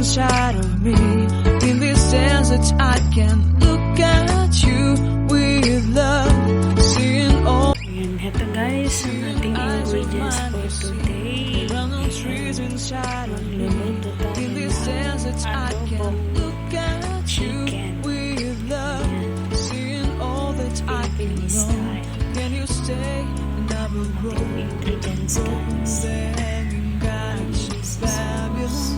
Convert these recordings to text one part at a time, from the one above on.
inside of me. In this desert I can look at you with love, seeing all. Ayan, heto guys, ang ating ingredients for today. Magluluto tayo ng adobo chicken. Philippine style. Ating ingredients guys.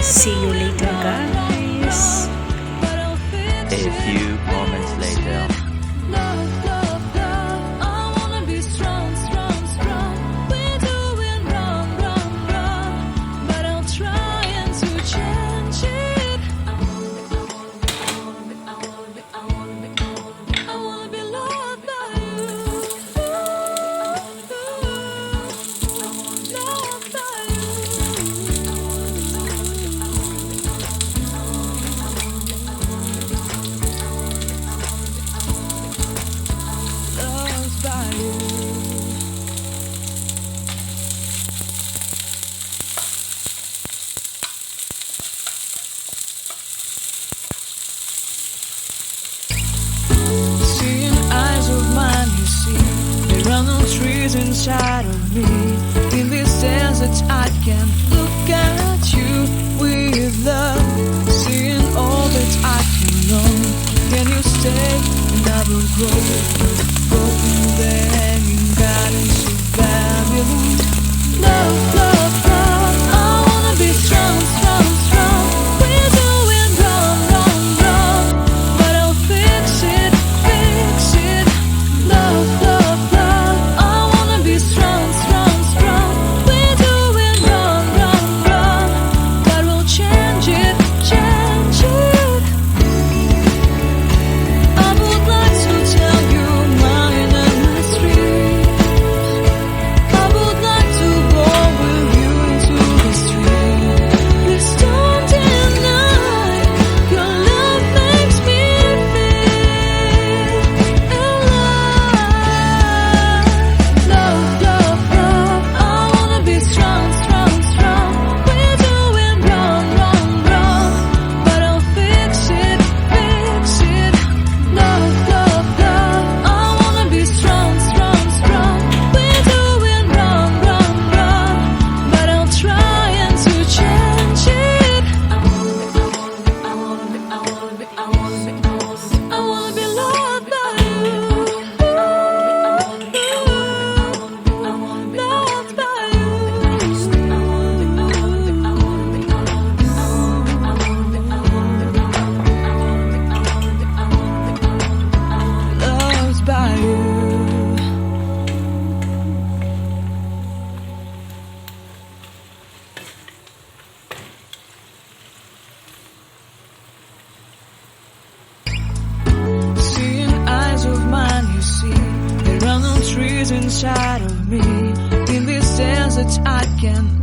See you later guys. A few moments later. Inside of me, in this desert I can look at you with love, seeing all that I can know. Can you stay and I will grow through the hanging gardens of Babylon. Love, love, love, I wanna be strong, strong, strong. We're doing wrong, wrong, wrong, but I'll fix it, fix it. Love, love. Inside of me, in this desert I can